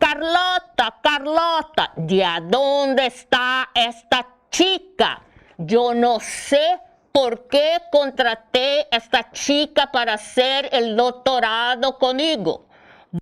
Carlota, Carlota, ¿de dónde está esta chica? Yo no sé por qué contraté a esta chica para hacer el doctorado conmigo.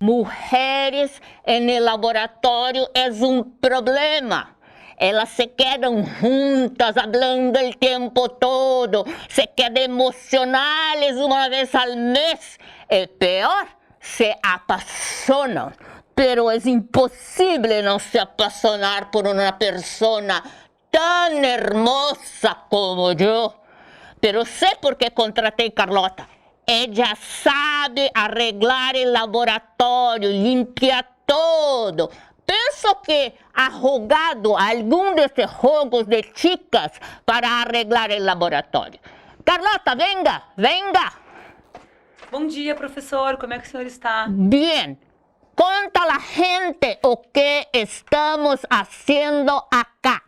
Mujeres en el laboratorio es un problema. Elas se quedam juntas, hablando el tiempo todo, se quedan emocionales una vez al mes. El peor, se apasionan. Pero es imposible no se apasionar por una persona tan hermosa como yo. Pero sé por qué contraté a Carlota. Ella sabe arreglar el laboratorio, limpia todo. Penso que ha jugado algum desses jogos de chicas para arreglar el laboratorio. Carlota, venga, venga. Bom dia, professor. Como é que o senhor está? Bien. Conta a la gente o que estamos haciendo acá.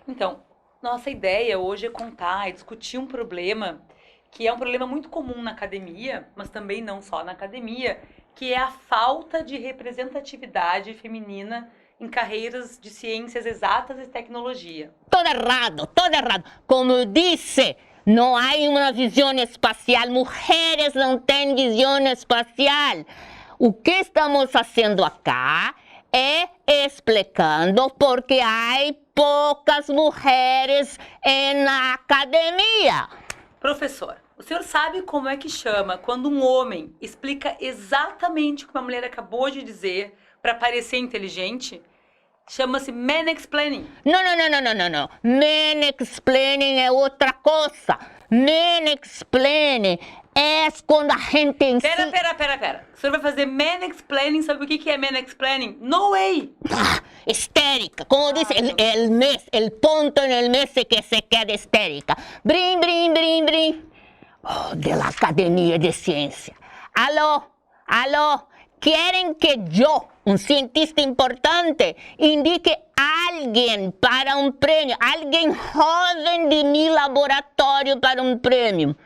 Então, nossa ideia hoje é contar e discutir um problema que é um problema muito comum na academia, mas também não só na academia, que é a falta de representatividade feminina em carreiras de ciências exatas e tecnologia. Todo errado, todo errado. Como disse, não há uma visão espacial. Mulheres não têm visão espacial. O que estamos fazendo acá é explicando porque há poucas mulheres na academia. Professor, o senhor sabe como é que chama quando um homem explica exatamente o que uma mulher acabou de dizer para parecer inteligente? Chama-se mansplaining. Não. Mansplaining é outra coisa. Mansplaining é quando a gente ensina... Pera. O senhor vai fazer mansplaining? Sabe o que é mansplaining? No way! Histérica. Como disse, el ponto en el mes que se queda histérica. Brim. Oh, de la Academia de Ciência. Alô. Querem que eu, um cientista importante, indique alguém para um prêmio, alguém jovem de mi laboratório para um prêmio.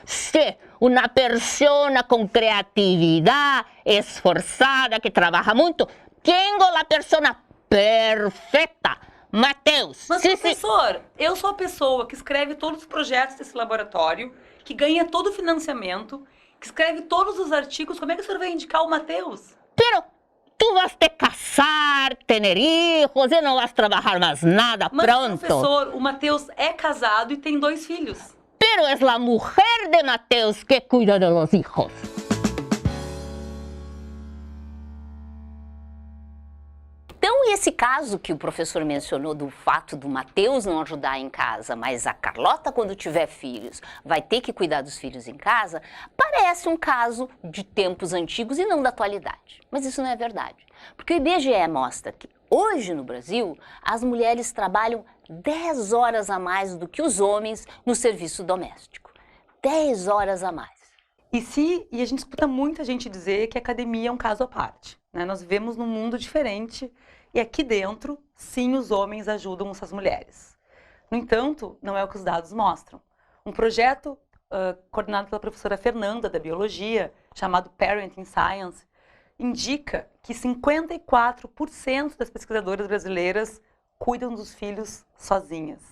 Sí, uma pessoa com criatividade, esforçada, que trabalha muito. Tenho a pessoa perfeita. Matheus. Mas, professor, eu sou a pessoa que escreve todos os projetos desse laboratório, que ganha todo o financiamento, que escreve todos os artigos. Como é que o senhor vai indicar o Matheus? Pero tu vas te casar, ter hijos e não vas trabalhar mais nada. Mas, pronto. Professor, o Matheus é casado e tem 2 filhos. Pero es la mujer de Matheus que cuida de los hijos. Então, esse caso que o professor mencionou do fato do Matheus não ajudar em casa, mas a Carlota, quando tiver filhos, vai ter que cuidar dos filhos em casa, parece um caso de tempos antigos e não da atualidade. Mas isso não é verdade, porque o IBGE mostra que hoje no Brasil as mulheres trabalham 10 horas a mais do que os homens no serviço doméstico. 10 horas a mais. E a gente escuta muita gente dizer que a academia é um caso à parte, né? Nós vivemos num mundo diferente e aqui dentro, sim, os homens ajudam essas mulheres. No entanto, não é o que os dados mostram. Um projeto coordenado pela professora Fernanda, da Biologia, chamado Parenting Science, indica que 54% das pesquisadoras brasileiras cuidam dos filhos sozinhas,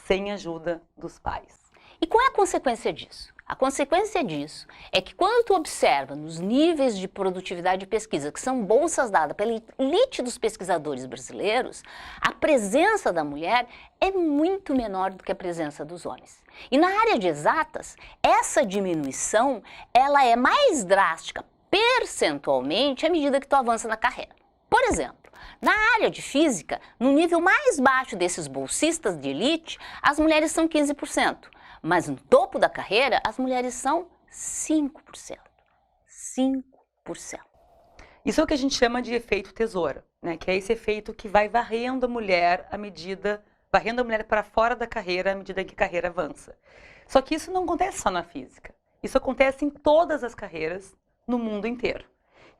sem ajuda dos pais. E qual é a consequência disso? A consequência disso é que quando tu observa nos níveis de produtividade de pesquisa, que são bolsas dadas pela elite dos pesquisadores brasileiros, a presença da mulher é muito menor do que a presença dos homens. E na área de exatas, essa diminuição ela é mais drástica percentualmente à medida que tu avança na carreira. Por exemplo, na área de física, no nível mais baixo desses bolsistas de elite, as mulheres são 15%. Mas no topo da carreira, as mulheres são 5%. 5%. Isso é o que a gente chama de efeito tesoura, né? Que é esse efeito que vai varrendo a mulher para fora da carreira à medida que a carreira avança. Só que isso não acontece só na física. Isso acontece em todas as carreiras no mundo inteiro.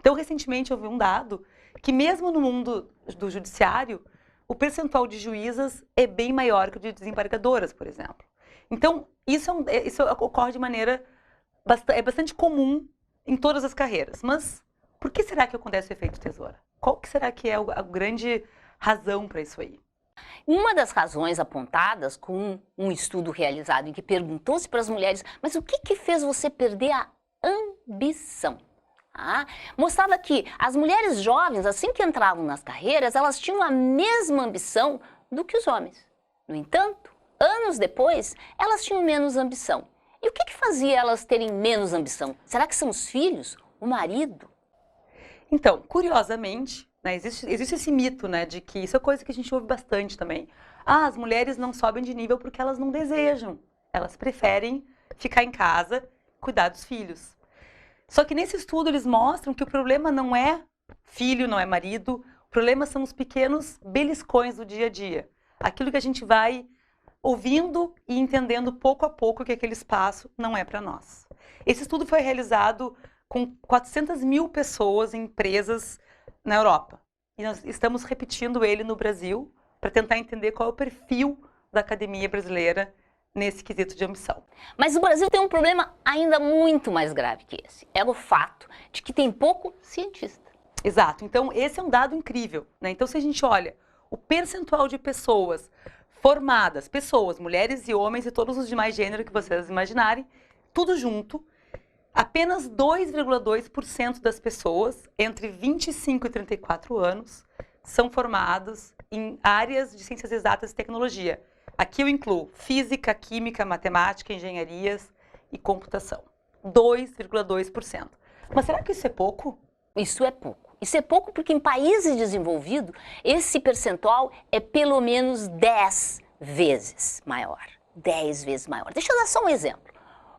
Então, recentemente eu vi um dado que mesmo no mundo do judiciário, o percentual de juízas é bem maior que o de desembargadoras, por exemplo. Então, isso ocorre de maneira bastante comum em todas as carreiras. Mas por que será que acontece o efeito tesoura? Qual que será que é a grande razão para isso aí? Uma das razões apontadas com um estudo realizado em que perguntou-se para as mulheres, mas o que fez você perder a ambição? Mostrava que as mulheres jovens, assim que entravam nas carreiras, elas tinham a mesma ambição do que os homens. No entanto, anos depois, elas tinham menos ambição. E o que fazia elas terem menos ambição? Será que são os filhos? O marido? Então, curiosamente, né, existe esse mito, né, de que isso é coisa que a gente ouve bastante também. As mulheres não sobem de nível porque elas não desejam. Elas preferem ficar em casa, cuidar dos filhos. Só que nesse estudo eles mostram que o problema não é filho, não é marido. O problema são os pequenos beliscões do dia a dia. Aquilo que a gente vai ouvindo e entendendo pouco a pouco que aquele espaço não é para nós. Esse estudo foi realizado com 400 mil pessoas em empresas na Europa. E nós estamos repetindo ele no Brasil para tentar entender qual é o perfil da academia brasileira nesse quesito de ambição. Mas o Brasil tem um problema ainda muito mais grave que esse. É o fato de que tem pouco cientista. Exato. Então, esse é um dado incrível, né? Então, se a gente olha o percentual de pessoas formadas, pessoas, mulheres e homens e todos os demais gêneros que vocês imaginarem, tudo junto, apenas 2,2% das pessoas entre 25 e 34 anos são formadas em áreas de ciências exatas e tecnologia. Aqui eu incluo física, química, matemática, engenharias e computação. 2,2%. Mas será que isso é pouco? Isso é pouco. Isso é pouco porque em países desenvolvidos, esse percentual é pelo menos 10 vezes maior. 10 vezes maior. Deixa eu dar só um exemplo.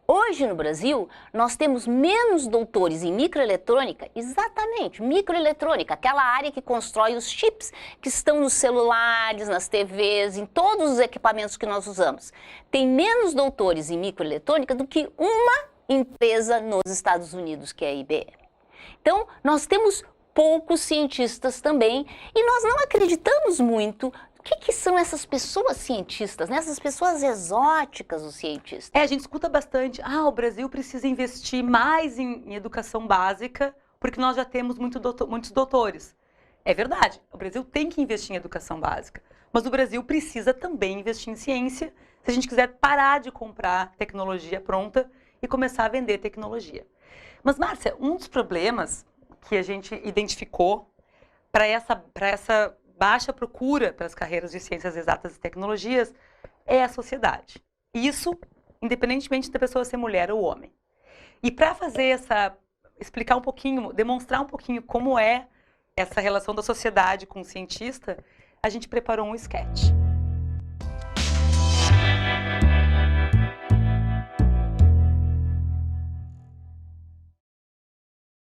Hoje no Brasil, nós temos menos doutores em microeletrônica, exatamente, microeletrônica, aquela área que constrói os chips que estão nos celulares, nas TVs, em todos os equipamentos que nós usamos. Tem menos doutores em microeletrônica do que uma empresa nos Estados Unidos, que é a IBM. Então, nós temos poucos cientistas também e nós não acreditamos muito. O que são essas pessoas cientistas, né? Essas pessoas exóticas, os cientistas? A gente escuta bastante, o Brasil precisa investir mais em educação básica, porque nós já temos muitos doutores. É verdade, o Brasil tem que investir em educação básica, mas o Brasil precisa também investir em ciência, se a gente quiser parar de comprar tecnologia pronta e começar a vender tecnologia. Mas, Márcia, um dos problemas que a gente identificou para essa baixa procura para as carreiras de ciências exatas e tecnologias é a sociedade. Isso, independentemente da pessoa ser mulher ou homem. E para explicar um pouquinho, demonstrar um pouquinho como é essa relação da sociedade com o cientista, a gente preparou um sketch.